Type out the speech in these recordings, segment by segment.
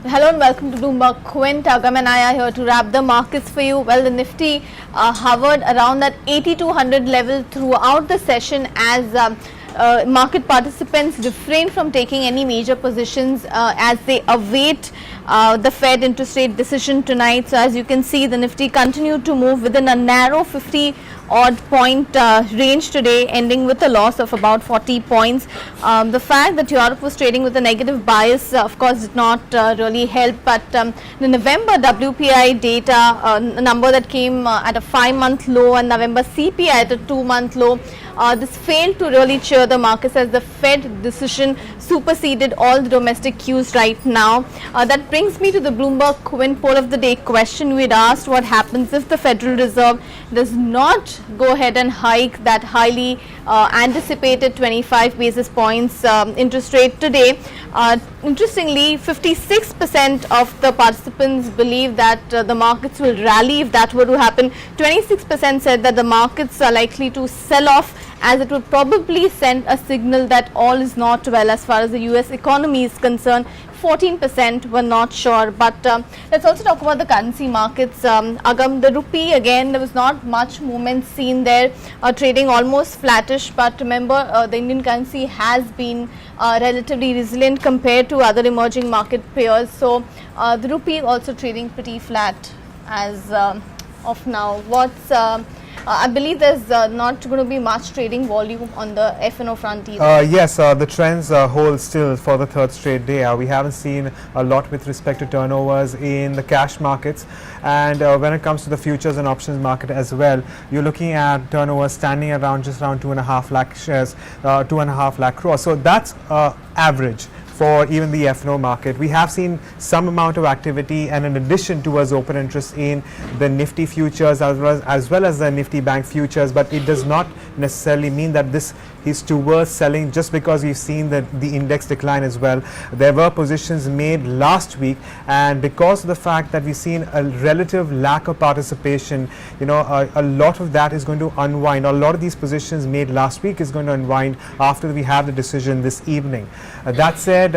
Hello and welcome to Bloomberg. Quint, Agam and I are here to wrap the markets for you. Well, the Nifty hovered around that 8200 level throughout the session as market participants refrain from taking any major positions as they await the Fed interest rate decision tonight. So as you can see, the Nifty continued to move within a narrow 50 odd point range today, ending with a loss of about 40 points. The fact that Europe was trading with a negative bias of course did not really help, but the November WPI data number that came at a 5-month low and November CPI at a 2-month low, this failed to really cheer the markets as the Fed decision superseded all the domestic cues right now. That brings me to the Bloomberg Quint poll of the day question. We had asked what happens if the Federal Reserve does not go ahead and hike that highly anticipated 25 basis points interest rate today. Interestingly, 56% of the participants believe that the markets will rally if that were to happen. 26% said that the markets are likely to sell off, as it would probably send a signal that all is not well as far as the US economy is concerned. 14% were not sure. But let's also talk about the currency markets. Agam, the rupee, again, there was not much movement seen there, trading almost flattish. But remember, the Indian currency has been relatively resilient compared to other emerging market pairs. So the rupee also trading pretty flat as of now. I believe there's not going to be much trading volume on the F&O front either. Yes, the trends hold still for the third straight day. We haven't seen a lot with respect to turnovers in the cash markets, and when it comes to the futures and options market as well, you're looking at turnovers standing around just around 2.5 lakh shares, 2.5 lakh crores. So that's average for even the F&O market. We have seen some amount of activity, and in addition towards open interest in the Nifty futures as well as the Nifty Bank futures, but it does not necessarily mean that this is towards selling just because we've seen the index decline as well. There were positions made last week, and because of the fact that we've seen a relative lack of participation, a lot of that is going to unwind. A lot of these positions made last week is going to unwind after we have the decision this evening. That said,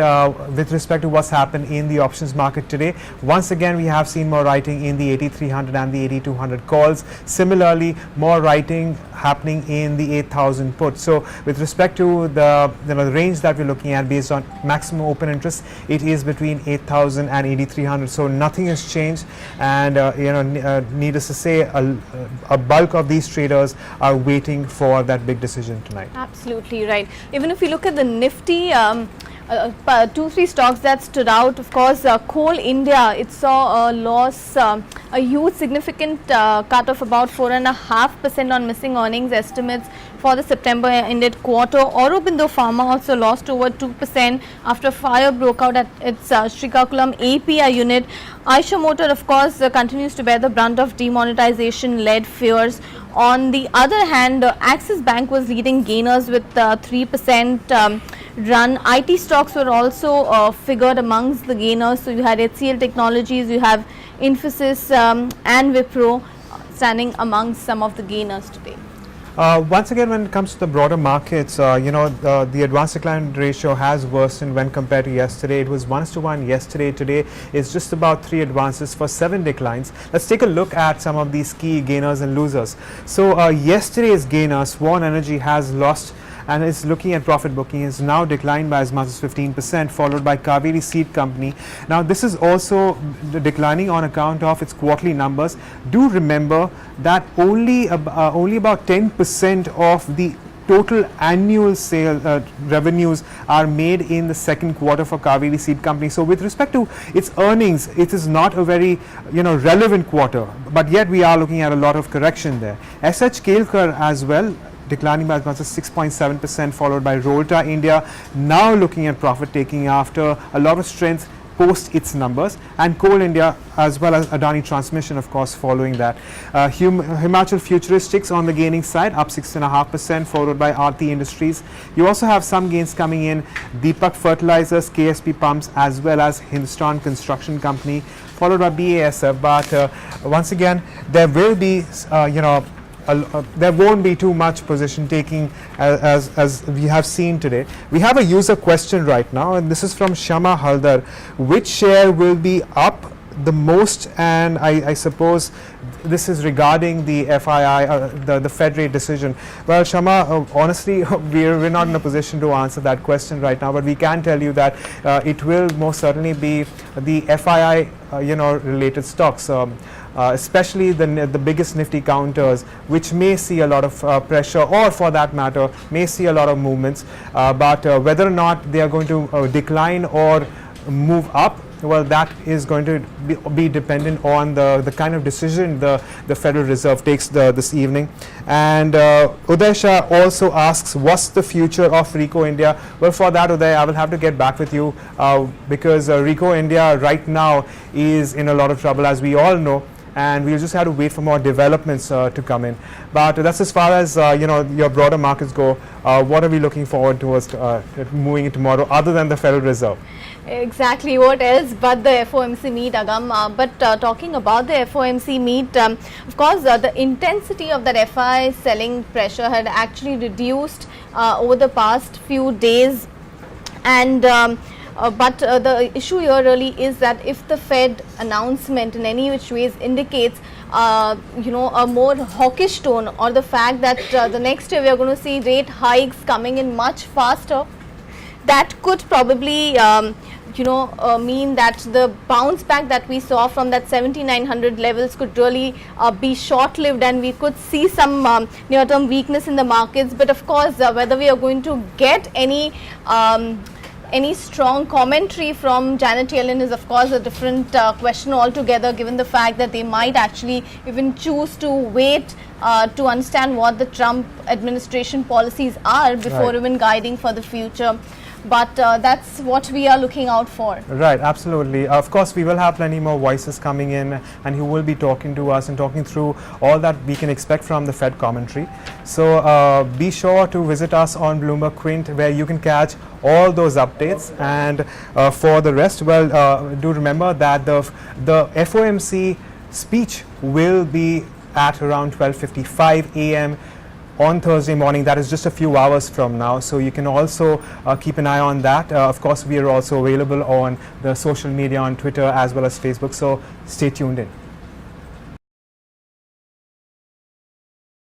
with respect to what's happened in the options market today, once again we have seen more writing in the 8300 and the 8200 calls. Similarly, more writing happening in the 8000 puts. So with respect to the range that we're looking at based on maximum open interest, it is between 8000 and 8300. So nothing has changed, and needless to say, a bulk of these traders are waiting for that big decision tonight. Absolutely right. Even if you look at the Nifty, 2-3 stocks that stood out, of course, Coal India, it saw a loss, a huge significant cut of about 4.5% on missing earnings estimates for the September ended quarter. Aurobindo Pharma also lost over 2% after fire broke out at its Srikakulam API unit. Eicher Motor, of course, continues to bear the brunt of demonetization-led fears. On the other hand, Axis Bank was leading gainers with 3% run. IT stocks were also figured amongst the gainers. So you had HCL Technologies, you have Infosys and Wipro standing amongst some of the gainers today. Once again, when it comes to the broader markets, the advance decline ratio has worsened when compared to yesterday. It was 1:1 yesterday. Today it's just about 3 advances for 7 declines. Let's take a look at some of these key gainers and losers. So yesterday's gainer, Swan Energy, has lost and is looking at profit booking, is now declined by as much as 15%, followed by Kaveri Seed Company. Now this is also declining on account of its quarterly numbers. Do remember that only about 10% of the total annual sale revenues are made in the second quarter for Kaveri Seed Company. So with respect to its earnings, it is not a very relevant quarter, but yet we are looking at a lot of correction there. SH Kelkar as well, declining by as much as 6.7%, followed by Rolta India, now looking at profit taking after a lot of strength post its numbers, and Coal India as well as Adani Transmission, of course, following that. Himachal Futuristics on the gaining side, up 6.5%, followed by Aarti Industries. You also have some gains coming in, Deepak Fertilizers, KSP Pumps, as well as Hindustan Construction Company, followed by BASF. But once again, there will be there won't be too much position taking as we have seen today. We have a user question right now, and this is from Shama Haldar. Which share will be up the most? And I suppose this is regarding the FII, the Fed rate decision. Well, Shama, honestly, we're not in a position to answer that question right now, but we can tell you that it will most certainly be the FII, related stocks. Especially the biggest Nifty counters, which may see a lot of pressure, or for that matter, may see a lot of movements. But whether or not they are going to decline or move up, well, that is going to be dependent on the kind of decision the Federal Reserve takes this evening. And Uday Shah also asks, what's the future of RICO India? Well, for that, Uday, I will have to get back with you because RICO India right now is in a lot of trouble, as we all know. And we'll just have to wait for more developments to come in. But that's as far as your broader markets go. What are we looking forward towards moving in tomorrow, other than the Federal Reserve? Exactly, what else but the FOMC meet, Agam. But talking about the FOMC meet, of course, the intensity of that FI selling pressure had actually reduced over the past few days. And but the issue here really is that if the Fed announcement in any which ways indicates a more hawkish tone, or the fact that the next year we are going to see rate hikes coming in much faster, that could probably mean that the bounce back that we saw from that 7,900 levels could really be short-lived, and we could see some near-term weakness in the markets. But of course, whether we are going to get any strong commentary from Janet Yellen is of course a different question altogether, given the fact that they might actually even choose to wait to understand what the Trump administration policies are before even guiding for the future. But that's what we are looking out for. Right, absolutely. Of course, we will have plenty more voices coming in, and who will be talking to us and talking through all that we can expect from the Fed commentary. So be sure to visit us on Bloomberg Quint, where you can catch all those updates. And for the rest, well, do remember that the FOMC speech will be at around 12:55 a.m. on Thursday morning. That is just a few hours from now, so you can also keep an eye on that. Of course, we are also available on the social media, on Twitter as well as Facebook, so stay tuned in.